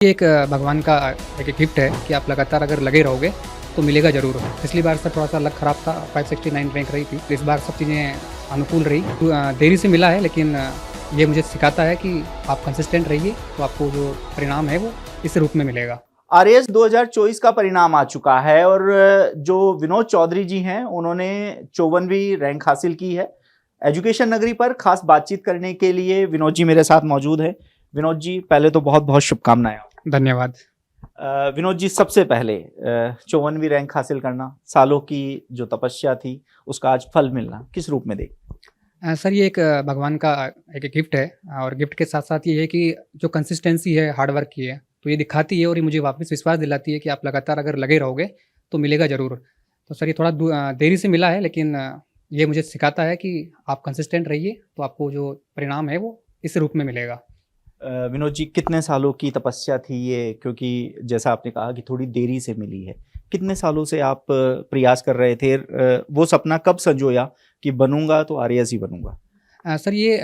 ये एक भगवान का एक गिफ्ट है कि आप लगातार अगर लगे रहोगे तो मिलेगा ज़रूर। पिछली बार सर थोड़ा-सा लक ख़राब था, 569 रैंक रही थी। तो इस बार सब चीज़ें अनुकूल रही। देरी से मिला है लेकिन ये मुझे सिखाता है कि आप कंसिस्टेंट रहिए तो आपको जो परिणाम है वो इस रूप में मिलेगा। आरएएस 2024 का परिणाम आ चुका है और जो विनोद चौधरी जी हैं उन्होंने 54वीं रैंक हासिल की है। एजुकेशन नगरी पर खास बातचीत करने के लिए विनोद जी मेरे साथ मौजूद हैं। विनोद जी पहले तो बहुत बहुत शुभकामनाएं। धन्यवाद। विनोद जी सबसे पहले 54वीं रैंक हासिल करना, सालों की जो तपस्या थी उसका आज फल मिलना किस रूप में देख? सर ये एक भगवान का एक गिफ्ट है और गिफ्ट के साथ-साथ ये है कि जो कंसिस्टेंसी है हार्ड वर्क की है, तो ये दिखाती है और ये मुझे वापस विश्वास दिलाती है कि आप लगातार अगर लगे रहोगे तो मिलेगा ज़रूर। तो सर ये थोड़ा देरी से मिला है लेकिन ये मुझे सिखाता है कि आप कंसिस्टेंट रहिए तो आपको जो परिणाम है वो इस रूप में मिलेगा। विनोद जी कितने सालों की तपस्या थी ये? क्योंकि जैसा आपने कहा कि थोड़ी देरी से मिली है। कितने सालों से आप प्रयास कर रहे थे? वो सपना कब संजोया कि बनूँगा तो आरएएस ही बनूँगा? सर ये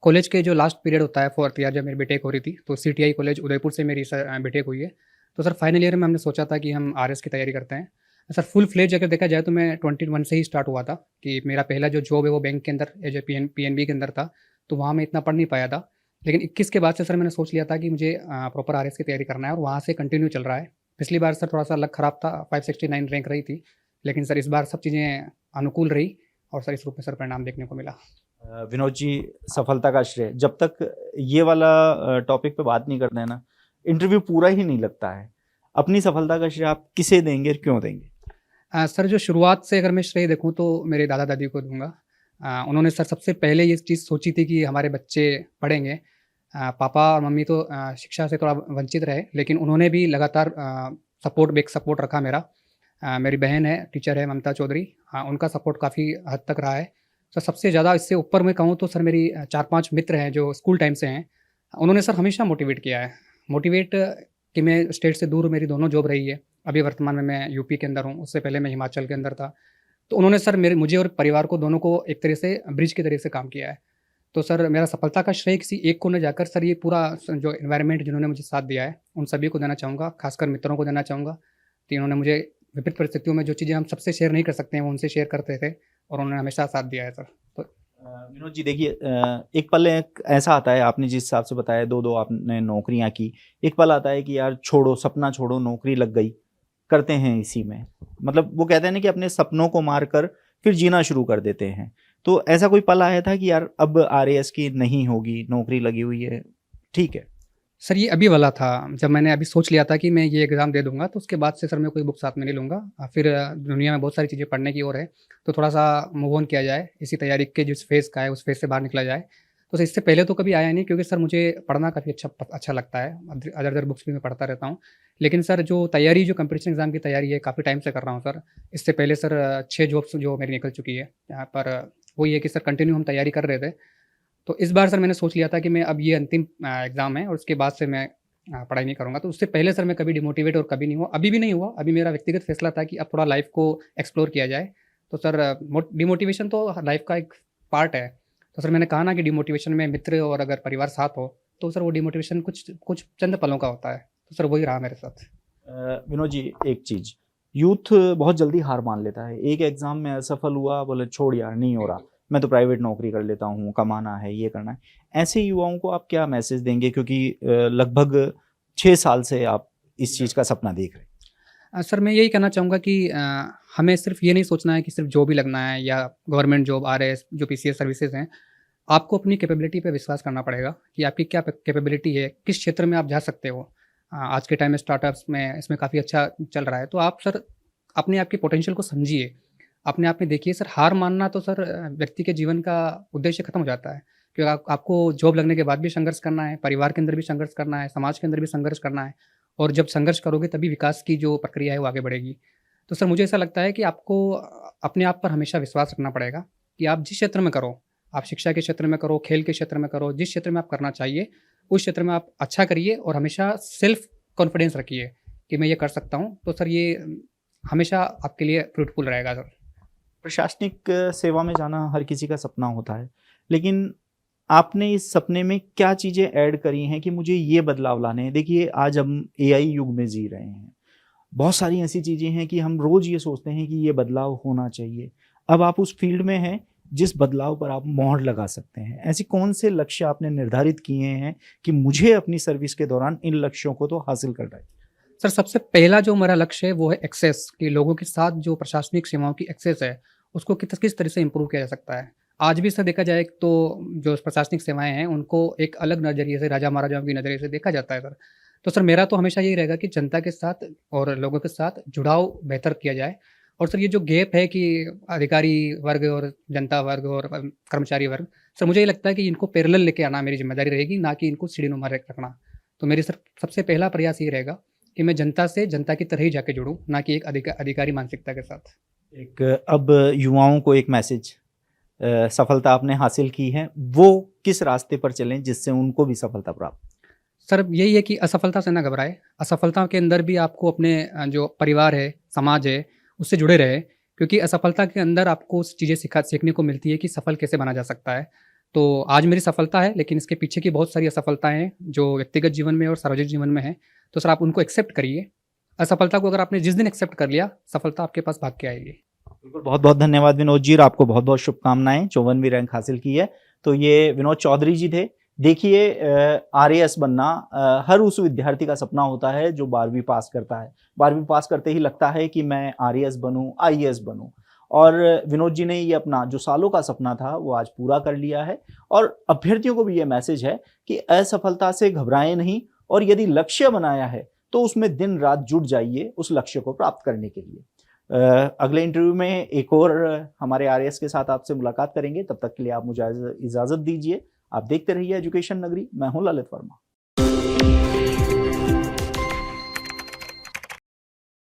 कॉलेज के जो लास्ट पीरियड होता है 4th ईयर जब मेरी बीटेक हो रही थी, तो सीटीआई कॉलेज उदयपुर से मेरी बीटेक हुई है। तो सर फाइनल ईयर में हमने सोचा था कि हम आरएस की तैयारी करते हैं। सर फुल फ्लेज अगर देखा जाए तो मैं 21 से ही स्टार्ट हुआ था कि मेरा पहला जो जॉब है वो बैंक के अंदर एज ए पीएनबी के अंदर था, तो वहाँ मैं इतना पढ़ नहीं पाया था। लेकिन 21 के बाद से सर मैंने सोच लिया था कि मुझे प्रॉपर आरएस की तैयारी करना है और वहाँ से कंटिन्यू चल रहा है। पिछली बार सर थोड़ा-सा लक खराब था, 569 रैंक रही थी, लेकिन सर इस बार सब चीज़ें अनुकूल रही और सर इस रूप में सर परिणाम देखने को मिला। विनोद जी सफलता का श्रेय जब तक ये वाला टॉपिक पे बात नहीं करते हैं ना, इंटरव्यू पूरा ही नहीं लगता है। अपनी सफलता का श्रेय आप किसे देंगे और क्यों देंगे? सर जो शुरुआत से अगर मैं श्रेय देखूँ तो मेरे दादा-दादी को दूँगा। उन्होंने सर सबसे पहले ये चीज़ सोची थी कि हमारे बच्चे पढ़ेंगे। पापा और मम्मी तो शिक्षा से थोड़ा वंचित रहे, लेकिन उन्होंने भी लगातार सपोर्ट रखा मेरा। मेरी बहन है, टीचर है ममता चौधरी, उनका सपोर्ट काफ़ी हद तक रहा है। सर सबसे ज़्यादा इससे ऊपर मैं कहूँ तो सर मेरी 4-5 मित्र हैं जो स्कूल टाइम से हैं। उन्होंने सर हमेशा मोटिवेट किया है। मोटिवेट कि मैं स्टेट से दूर मेरी दोनों जॉब रही है। अभी वर्तमान में मैं यूपी के अंदर हूँ, उससे पहले मैं हिमाचल के अंदर था। तो उन्होंने सर मुझे और परिवार को दोनों को एक तरह से ब्रिज की तरह से काम किया है। तो सर मेरा सफलता का श्रेय किसी एक को नहीं जाकर सर ये पूरा जो एनवायरनमेंट जिन्होंने मुझे साथ दिया है, उन सभी को देना चाहूँगा, खासकर मित्रों को देना चाहूँगा। कि इन्होंने मुझे विपरीत परिस्थितियों में जो चीज़ें हम सबसे शेयर नहीं कर सकते हैं, वो उनसे शेयर करते थे और उन्होंने हमेशा साथ दिया है सर। तो विनोद जी देखिए एक पल एक ऐसा आता है, आपने जिस हिसाब से बताया 2-2 आपने नौकरियाँ की। एक पल आता है कि यार छोड़ो, सपना छोड़ो, नौकरी लग गई, करते हैं इसी में। मतलब वो कहते हैं ना कि अपने सपनों को मार कर फिर जीना शुरू कर देते हैं। तो ऐसा कोई पल आया था कि यार अब आरएएस की नहीं होगी, नौकरी लगी हुई है, ठीक है। सर ये अभी वाला था, जब मैंने अभी सोच लिया था कि मैं ये एग्ज़ाम दे दूँगा, तो उसके बाद से सर मैं कोई बुक साथ में नहीं लूँगा। फिर दुनिया में बहुत सारी चीज़ें पढ़ने की ओर है, तो थोड़ा-सा मूव ऑन किया जाए, इसी तैयारी के जिस फ़ेज़ का है, उस फ़ेज़ से बाहर निकला जाए। तो सर इससे पहले तो कभी आया नहीं क्योंकि सर मुझे पढ़ना काफ़ी अच्छा लगता है। अदर-अदर बुक्स भी मैं पढ़ता रहता हूँ। लेकिन सर जो तैयारी जो कॉम्पिटिशन एग्ज़ाम की तैयारी है, काफ़ी टाइम से कर रहा हूँ सर। इससे पहले सर 6 जॉब्स जो मेरी निकल चुकी है। यहाँ पर वही है कि सर कंटिन्यू हम तैयारी कर रहे थे। तो इस बार सर मैंने सोच लिया था कि मैं अब ये अंतिम एग्ज़ाम है और उसके बाद से मैं पढ़ाई नहीं करूँगा। तो उससे पहले सर मैं कभी डिमोटिवेट और कभी नहीं हुआ, अभी भी नहीं हुआ। अभी मेरा व्यक्तिगत फैसला था कि अब थोड़ा लाइफ़ को एक्सप्लोर किया जाए। तो सर डिमोटिवेशन तो लाइफ़ का एक पार्ट है। तो सर मैंने कहा ना कि डिमोटिवेशन में मित्र और अगर परिवार साथ हो, तो सर वो डिमोटिवेशन कुछ कुछ चंद पलों का होता है। तो सर वही रहा मेरे साथ। विनोद जी एक चीज़, यूथ बहुत जल्दी हार मान लेता है। एक एग्ज़ाम में असफल हुआ, बोले छोड़ यार नहीं हो रहा, मैं तो प्राइवेट नौकरी कर लेता हूँ, कमाना है, ये करना है। ऐसे युवाओं को आप क्या मैसेज देंगे? क्योंकि लगभग 6 साल से आप इस चीज़ का सपना देख रहे हैं। सर मैं यही कहना चाहूँगा कि हमें सिर्फ़ ये नहीं सोचना है कि सिर्फ़ जॉब ही लगना है या गवर्नमेंट जॉब, आरएस जो पीसीएस सर्विसेज़ हैं। आपको अपनी कैपेबिलिटी पे विश्वास करना पड़ेगा कि आपकी क्या कैपेबिलिटी है, किस क्षेत्र में आप जा सकते हो। आज के टाइम में स्टार्टअप्स में इसमें काफ़ी अच्छा चल रहा है। तो आप सर अपने आप की पोटेंशियल को समझिए। अपने आप में देखिए सर हार मानना तो सर व्यक्ति के जीवन का उद्देश्य खत्म हो जाता है। क्योंकि आपको जॉब लगने के बाद भी संघर्ष करना है, परिवार के अंदर भी संघर्ष करना है, समाज के अंदर भी संघर्ष करना है और जब संघर्ष करोगे तभी विकास की जो प्रक्रिया है वो आगे बढ़ेगी। तो सर मुझे ऐसा लगता है कि आपको अपने आप पर हमेशा विश्वास रखना पड़ेगा कि आप जिस क्षेत्र में करो, आप शिक्षा के क्षेत्र में करो, खेल के क्षेत्र में करो, जिस क्षेत्र में आप करना चाहिए, उस क्षेत्र में आप अच्छा करिए और हमेशा सेल्फ कॉन्फिडेंस रखिए कि मैं ये कर सकता हूँ। तो सर ये हमेशा आपके लिए फ्रूटफुल रहेगा सर। प्रशासनिक सेवा में जाना हर किसी का सपना होता है, लेकिन आपने इस सपने में क्या चीज़ें ऐड करी हैं कि मुझे ये बदलाव लाने हैं? देखिए आज हम एआई युग में जी रहे हैं। बहुत सारी ऐसी चीज़ें हैं कि हम रोज़ ये सोचते हैं कि ये बदलाव होना चाहिए। अब आप उस फ़ील्ड में हैं जिस बदलाव पर आप मोहर लगा सकते हैं। ऐसे कौन से लक्ष्य आपने निर्धारित किए हैं कि मुझे अपनी सर्विस के दौरान इन लक्ष्यों को तो हासिल करना है? सर सबसे पहला जो मेरा लक्ष्य है वो है एक्सेस, कि लोगों के साथ जो प्रशासनिक सेवाओं की एक्सेस है, उसको किस तरह से इम्प्रूव किया जा सकता है। आज भी सर देखा जाए तो जो प्रशासनिक सेवाएँ हैं, उनको एक अलग नज़रिए से, राजा-महाराजाओं के नज़रिए से देखा जाता है सर। तो सर मेरा तो हमेशा यही रहेगा कि जनता के साथ और लोगों के साथ जुड़ाव बेहतर किया जाए। और सर ये जो गैप है कि अधिकारी वर्ग और जनता वर्ग और कर्मचारी वर्ग, सर मुझे ये लगता है कि इनको पैरेलल लेके आना मेरी ज़िम्मेदारी रहेगी, ना कि इनको सीढ़ीनुमा रखना। तो मेरी सर सबसे पहला प्रयास ये रहेगा कि मैं जनता से जनता की तरह ही जाके जुड़ूँ, ना कि एक अधिकारी मानसिकता के साथ। एक अब युवाओं को एक मैसेज, सफलता आपने हासिल की है, वो किस रास्ते पर चलें जिससे उनको भी सफलता प्राप्त? सर यही है कि असफलता से ना घबराएँ। असफलता के अंदर भी आपको अपने जो परिवार है, समाज है, उससे जुड़े रहें, क्योंकि असफलता के अंदर आपको चीज़ें सीखने को मिलती है कि सफल कैसे बना जा सकता है। तो आज मेरी सफलता है, लेकिन इसके पीछे की बहुत सारी असफलताएँ हैं, जो व्यक्तिगत जीवन में और सार्वजनिक जीवन में हैं। तो सर आप उनको एक्सेप्ट करिए। असफलता को अगर आपने जिस दिन एक्सेप्ट कर लिया, सफलता आपके पास भाग के आएगी। बिल्कुल, बहुत-बहुत धन्यवाद विनोद जी और आपको बहुत-बहुत शुभकामनाएँ, 54वीं रैंक हासिल की है। तो ये विनोद चौधरी जी थे। देखिए आरएएस बनना हर उस विद्यार्थी का सपना होता है जो 12वीं पास करता है। 12वीं पास करते ही लगता है कि मैं आरएएस बनूँ, आईएएस बनूँ और विनोद जी ने ये अपना जो सालों का सपना था वो आज पूरा कर लिया है और अभ्यर्थियों को भी ये मैसेज है कि असफलता से घबराएँ नहीं और यदि लक्ष्य बनाया है, तो उसमें दिन-रात जुट जाइए उस लक्ष्य को प्राप्त करने के लिए। अगले इंटरव्यू में एक और हमारे आरएएस के साथ आपसे मुलाकात करेंगे। तब तक के लिए आप मुझे इजाज़त दीजिए। आप देखते रहिए एजुकेशन नगरी। मैं हूं ललित वर्मा।